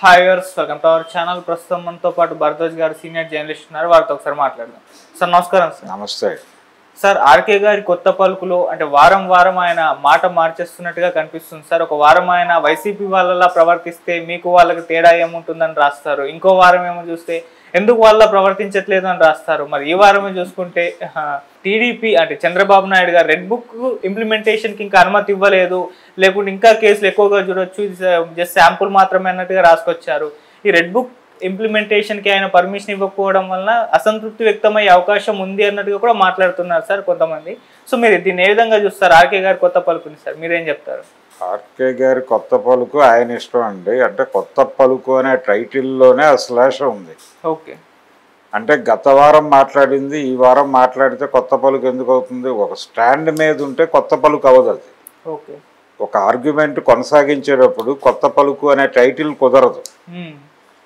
హాయర్స్ welcome to our channel. ప్రస్తుతం మనతో పాటు భరద్వాజ్ గారు సీనియర్ జర్నలిస్ట్ ఉన్నారు. వారితో ఒకసారి మాట్లాడదాం. సార్ నమస్కారం. సార్ నమస్తే సార్. ఆర్కే గారి కొత్త పలుకులు అంటే వారం వారం ఆయన మాట మార్చేస్తున్నట్టుగా కనిపిస్తుంది సార్. ఒక వారం ఆయన వైసీపీ వాళ్ళలా ప్రవర్తిస్తే మీకు వాళ్ళకి తేడా ఏముంటుందని రాస్తారు, ఇంకో వారం ఏమో చూస్తే ఎందుకు వాళ్ళ ప్రవర్తించట్లేదు అని రాస్తారు. మరి ఈ వారమే చూసుకుంటే టీడీపీ అంటే చంద్రబాబు నాయుడు గారు రెడ్ బుక్ ఇంప్లిమెంటేషన్కి ఇంకా అనుమతి ఇవ్వలేదు, లేకుంటే ఇంకా కేసులు ఎక్కువగా చూడొచ్చు, జస్ట్ శాంపుల్ మాత్రమే అన్నట్టుగా రాసుకొచ్చారు. ఈ రెడ్ బుక్ ఇంప్లిమెంటేషన్కి ఆయన పర్మిషన్ ఇవ్వకపోవడం వల్ల అసంతృప్తి వ్యక్తమయ్యే అవకాశం ఉంది అన్నట్టుగా కూడా మాట్లాడుతున్నారు సార్ కొంతమంది. సో మీరు దీన్ని ఏ విధంగా చూస్తారు? ఆర్కే గారి కొత్త పలుకుని సార్ మీరేం చెప్తారు? ఆర్కే గారి కొత్త పలుకు ఆయన ఇష్టం అండి. అంటే కొత్త పలుకు అనే టైటిల్లోనే ఆ శ్లేష ఉంది. ఓకే, అంటే గత వారం మాట్లాడింది ఈ వారం మాట్లాడితే కొత్త పలుకు ఎందుకు అవుతుంది? ఒక స్టాండ్ మీద ఉంటే కొత్త పలుకు అవ్వదు. అది ఓకే, ఒక ఆర్గ్యుమెంట్ కొనసాగించేటప్పుడు కొత్త పలుకు అనే టైటిల్ కుదరదు.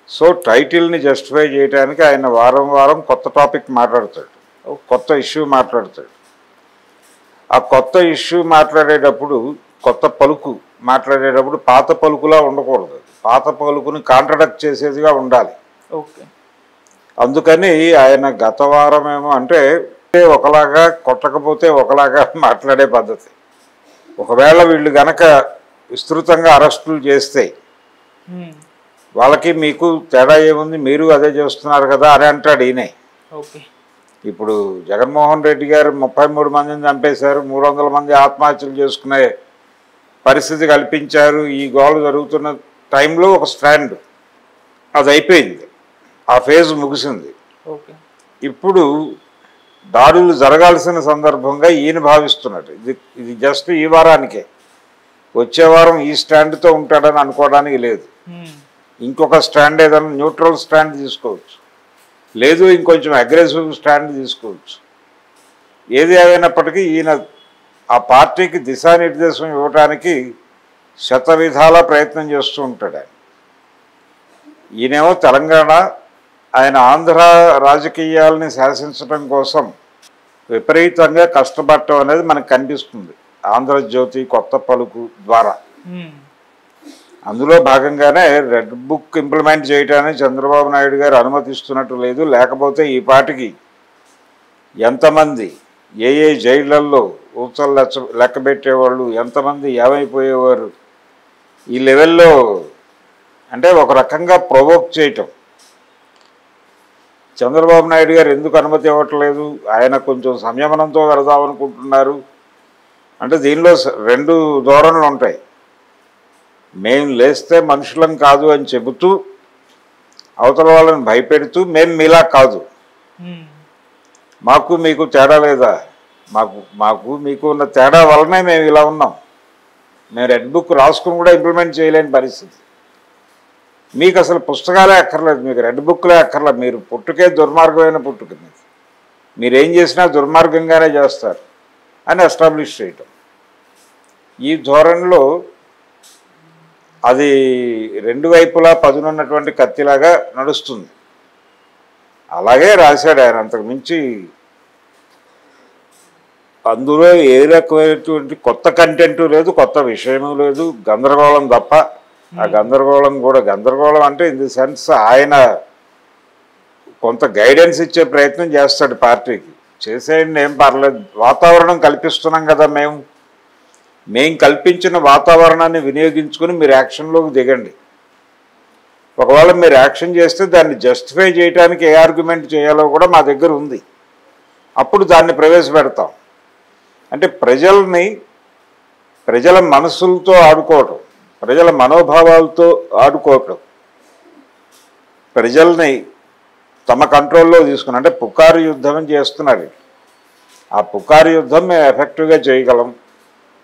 సో టైటిల్ని జస్టిఫై చేయడానికి ఆయన వారం వారం కొత్త టాపిక్ మాట్లాడతాడు, కొత్త ఇష్యూ మాట్లాడతాడు. ఆ కొత్త ఇష్యూ మాట్లాడేటప్పుడు కొత్త పలుకు మాట్లాడేటప్పుడు పాత పలుకులా ఉండకూడదు. పాత పలుకుని కాంట్రడక్ట్ చేసేదిగా ఉండాలి. ఓకే, అందుకని ఆయన గత వారమేమో అంటే ఒకలాగా కొట్టకపోతే ఒకలాగా మాట్లాడే పద్ధతి. ఒకవేళ వీళ్ళు గనక విస్తృతంగా అరెస్టులు చేస్తే వాళ్ళకి మీకు తేడా ఏముంది, మీరు అదే చేస్తున్నారు కదా అని అంటాడు ఈయనే. ఓకే, ఇప్పుడు జగన్మోహన్ రెడ్డి గారు 33 మందిని చంపేశారు, 300 మంది ఆత్మహత్యలు చేసుకునే పరిస్థితి కల్పించారు. ఈ గోల జరుగుతున్న టైంలో ఒక స్టాండ్ అది అయిపోయింది, ఆ ఫేజ్ ముగిసింది. ఇప్పుడు దాడులు జరగాల్సిన సందర్భంగా ఈయన భావిస్తున్నాడు ఇది జస్ట్ ఈ వారానికే, వచ్చే వారం ఈ స్టాండ్తో ఉంటాడని అనుకోవడానికి లేదు. ఇంకొక స్టాండ్ ఏదైనా న్యూట్రల్ స్టాండ్ తీసుకోవచ్చు, లేదు ఇంకొంచెం అగ్రెసివ్ స్టాండ్ తీసుకోవచ్చు. ఏది ఏమైనప్పటికీ ఈయన ఆ పార్టీకి దిశానిర్దేశం ఇవ్వడానికి శతవిధాల ప్రయత్నం చేస్తూ ఉంటాడు. ఈయనేమో తెలంగాణ, ఆయన ఆంధ్ర రాజకీయాలని శాసించడం కోసం విపరీతంగా కష్టపడటం అనేది మనకు కనిపిస్తుంది ఆంధ్రజ్యోతి కొత్త పలుకు ద్వారా. అందులో భాగంగానే రెడ్ బుక్ ఇంప్లిమెంట్ చేయడానికి చంద్రబాబు నాయుడు గారు అనుమతిస్తున్నట్టు లేదు. లేకపోతే ఈ పాటికి ఎంతమంది ఏ జైళ్ళల్లో ఊచలు లెక్క పెట్టేవాళ్ళు, ఎంతమంది ఏమైపోయేవారు. ఈ లెవెల్లో అంటే ఒక రకంగా ప్రొవోక్ చేయటం. చంద్రబాబు నాయుడు గారు ఎందుకు అనుమతి ఇవ్వట్లేదు, ఆయన కొంచెం సంయమనంతో వెళదామనుకుంటున్నారు అంటే దీనిలో రెండు ధోరణులు ఉంటాయి. మేము లేస్తే మనుషులం కాదు అని చెబుతూ అవతల వాళ్ళని భయపెడుతూ మేము మీలా కాదు, మాకు మీకు తేడా లేదా, మాకు మీకు ఉన్న తేడా వల్లనే మేము ఇలా ఉన్నాం, మేము రెడ్ బుక్ రాసుకుని కూడా ఇంప్లిమెంట్ చేయలేని పరిస్థితి, మీకు అసలు పుస్తకాలే అక్కర్లేదు, మీకు రెడ్ బుక్లే అక్కర్లేదు, మీరు పుట్టుకే దుర్మార్గమైన పుట్టుక, మీరేం చేసినా దుర్మార్గంగానే చేస్తారు అని ఎస్టాబ్లిష్ చేయటం. ఈ ధోరణిలో అది రెండు వైపులా పదునున్నటువంటి కత్తిలాగా నడుస్తుంది. అలాగే రాశాడు ఆయన, అంతకు మించి అందులో ఏ రకమైనటువంటి కొత్త కంటెంట్ లేదు, కొత్త విషయము లేదు, గందరగోళం తప్ప. ఆ గందరగోళం కూడా గందరగోళం అంటే ఇన్ ది సెన్స్ ఆయన కొంత గైడెన్స్ ఇచ్చే ప్రయత్నం చేస్తాడు పార్టీకి. చేసేయండి ఏం పర్లేదు, వాతావరణం కల్పిస్తున్నాం కదా, మేము కల్పించిన వాతావరణాన్ని వినియోగించుకుని మీరు యాక్షన్లోకి దిగండి. ఒకవేళ మీరు యాక్షన్ చేస్తే దాన్ని జస్టిఫై చేయడానికి ఏ ఆర్గ్యుమెంట్ చేయాలో కూడా మా దగ్గర ఉంది, అప్పుడు దాన్ని ప్రవేశపెడతాం. అంటే ప్రజల మనసులతో ఆడుకోవటం, ప్రజల మనోభావాలతో ఆడుకోవటం, ప్రజల్ని తమ కంట్రోల్లో తీసుకుని అంటే పుకారు యుద్ధం చేస్తున్నారు. ఆ పుకారు యుద్ధం మేము ఎఫెక్టివ్గా చేయగలం,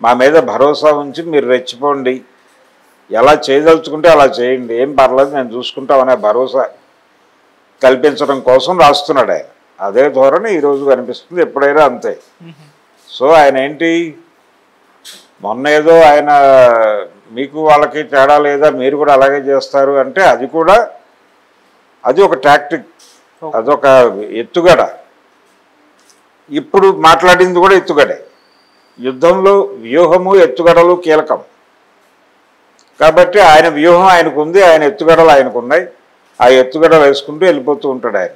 మా మీద భరోసా ఉంచి మీరు రెచ్చిపోండి, ఎలా చేయదలుచుకుంటే అలా చేయండి, ఏం పర్లేదు మేము చూసుకుంటామనే భరోసా కల్పించడం కోసం రాస్తున్నాడు ఆయన. అదే ధోరణి ఈరోజు కనిపిస్తుంది, ఎప్పుడైనా అంతే. సో ఆయన ఏంటి, మొన్న ఏదో ఆయన మీకు వాళ్ళకి తేడా లేదా, మీరు కూడా అలాగే చేస్తారు అంటే అది ఒక టాక్టిక్, అదొక ఎత్తుగడ. ఇప్పుడు మాట్లాడింది కూడా ఎత్తుగడే. యుద్ధంలో వ్యూహము ఎత్తుగడలు కీలకం. కాబట్టి ఆయన వ్యూహం ఆయనకు ఉంది, ఆయన ఎత్తుగడలు ఆయనకు ఉన్నాయి. ఆ ఎత్తుగడలు వేసుకుంటూ వెళ్ళిపోతూ ఉంటాడు. ఆయన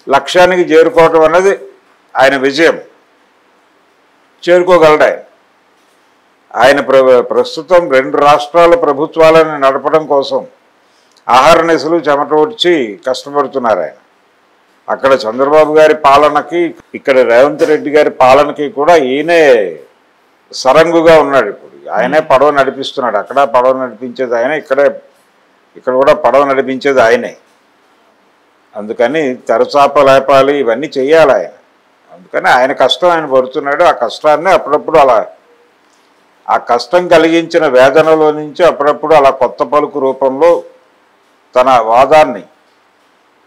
లక్ష్యానికి చేరుకోవటం అన్నది ఆయన విజయం. చేరుకోగలడు ఆయన. ఆయన ప్రస్తుతం 2 రాష్ట్రాల ప్రభుత్వాలను నడపడం కోసం ఆహారనిశలు చెమట వచ్చి కష్టపడుతున్నారు ఆయన. అక్కడ చంద్రబాబు గారి పాలనకి, ఇక్కడ రేవంత్ రెడ్డి గారి పాలనకి కూడా ఈయనే సరంగుగా ఉన్నాడు. ఇప్పుడు ఆయనే పడవ నడిపిస్తున్నాడు. అక్కడ పడవ నడిపించేది ఆయన, ఇక్కడ కూడా పడవ నడిపించేది ఆయనే. అందుకని తెరచాప లేపాలి, ఇవన్నీ చెయ్యాలి ఆయన. అందుకని ఆయన కష్టం ఆయన పడుతున్నాడు. ఆ కష్టాన్ని అప్పుడప్పుడు అలా, ఆ కష్టం కలిగించిన వేదనలో నుంచి అప్పుడప్పుడు అలా కొత్త పలుకు రూపంలో తన వాదాన్ని,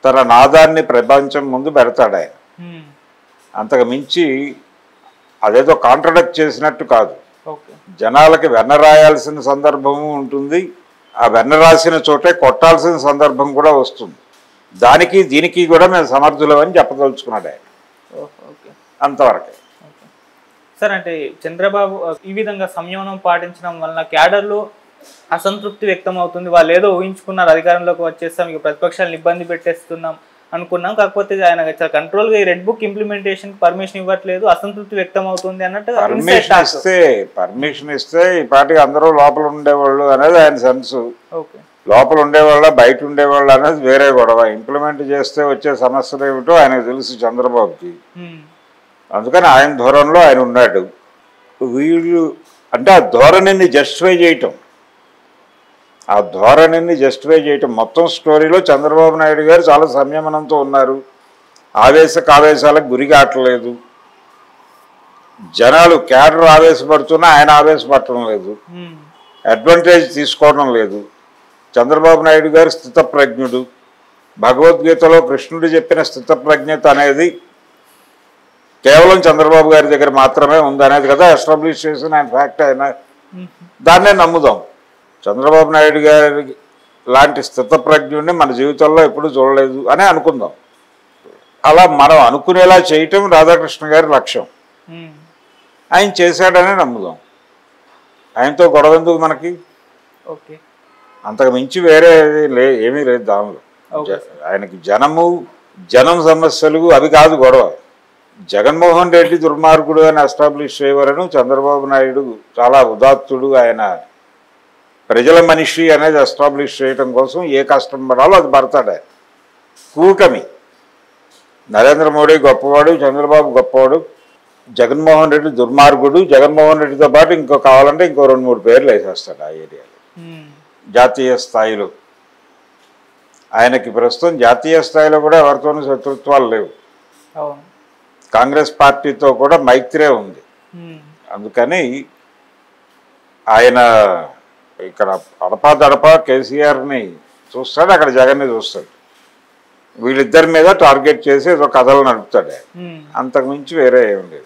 తన నాదాన్ని ప్రపంచం ముందు పెడతాడు ఆయన. అంతకు మించి అదేదో కాంట్రడక్ట్ చేసినట్టు కాదు. జనాలకి వెన్న రాయాల్సిన సందర్భము ఉంటుంది, ఆ వెన్న రాసిన చోటే కొట్టాల్సిన సందర్భం కూడా వస్తుంది. దానికి దీనికి కూడా మేము సమర్థులమని చెప్పదలుచుకున్నాడు ఆయన. అంతవరకే సార్. అంటే చంద్రబాబు ఈ విధంగా సంయమనం పాటించడం వలన క్యాడర్లో అసంతృప్తి వ్యక్తం అవుతుంది. వాళ్ళు ఏదో ఊహించుకున్నారు, అధికారంలోకి వచ్చేస్తాం, ఇక ప్రతిపక్షాలను ఇబ్బంది పెట్టేస్తున్నాం అనుకున్నాం, కాకపోతే ఆయన కంట్రోల్గా ఈ రెడ్ బుక్ ఇంప్లిమెంటేషన్ పర్మిషన్ ఇవ్వట్లేదు, అసంతృప్తి వ్యక్తం అవుతుంది అన్నట్టు. పర్మిషన్ ఇస్తే ఈ పార్టీకి అందరూ లోపల ఉండేవాళ్ళు అనేది ఆయన సెన్స్. లోపల ఉండేవాళ్ళ బయట ఉండేవాళ్ళు అనేది వేరే గొడవ. ఇంప్లిమెంట్ చేస్తే వచ్చే సమస్యలు ఏమిటో ఆయనకు తెలుసు చంద్రబాబుకి. అందుకని ఆయన ధోరణిలో ఆయన ఉన్నాడు. వీళ్ళు అంటే ఆ ధోరణిని జస్టిఫై చేయటం, మొత్తం స్టోరీలో చంద్రబాబు నాయుడు గారు చాలా సంయమనంతో ఉన్నారు. కావేశాలకు గురి కావట్లేదు. జనాలు క్యాడర్ ఆవేశపడుతున్నా ఆయన ఆవేశపడటం లేదు, అడ్వాంటేజ్ తీసుకోవడం లేదు. చంద్రబాబు నాయుడు గారు స్థితప్రజ్ఞుడు. భగవద్గీతలో కృష్ణుడు చెప్పిన స్థితప్రజ్ఞత అనేది కేవలం చంద్రబాబు గారి దగ్గర మాత్రమే ఉందనేది కదా ఎస్టాబ్లిష్ చేసిన ఆయన ఫ్యాక్ట్. ఆయన దాన్నే నమ్ముదాం. చంద్రబాబు నాయుడు గారి లాంటి స్థితప్రజ్ఞుడిని మన జీవితంలో ఎప్పుడూ చూడలేదు అని అనుకుందాం. అలా మనం అనుకునేలా చేయటం రాధాకృష్ణ గారి లక్ష్యం. ఆయన చేశాడనే నమ్ముదాం. ఆయనతో గొడవ ఎందుకు మనకి? అంతకు మించి వేరే ఏమీ లేదు దానిలో. ఆయనకి జనం సమస్యలు అవి కాదు గొడవ. జగన్మోహన్ రెడ్డి దుర్మార్గుడు అని ఎస్టాబ్లిష్ చేయవలను, చంద్రబాబు నాయుడు చాలా ఉదాత్తుడు, ఆయన ప్రజల మనిషి అనేది ఎస్టాబ్లిష్ చేయడం కోసం ఏ కష్టం పడాలో అది పడతాడు ఆయన. కూటమి నరేంద్ర మోడీ గొప్పవాడు, చంద్రబాబు గొప్పవాడు, జగన్మోహన్ రెడ్డి దుర్మార్గుడు. జగన్మోహన్ రెడ్డితో పాటు కావాలంటే ఇంకో 2-3 పేర్లు వేసేస్తాడు ఆ ఏరియాలో. జాతీయ స్థాయిలో ఆయనకి ప్రస్తుతం జాతీయ స్థాయిలో కూడా ఎవరితోనూ శత్రుత్వాలు లేవు. కాంగ్రెస్ పార్టీతో కూడా మైత్రే ఉంది. అందుకని ఆయన ఇక్కడ అడపాదడపా కేసీఆర్ని చూస్తాడు, అక్కడ జగన్ని చూస్తాడు. వీళ్ళిద్దరి మీద టార్గెట్ చేసి ఏదో కథలు నడుపుతాడు. అంతకుమించి వేరే ఏం లేదు.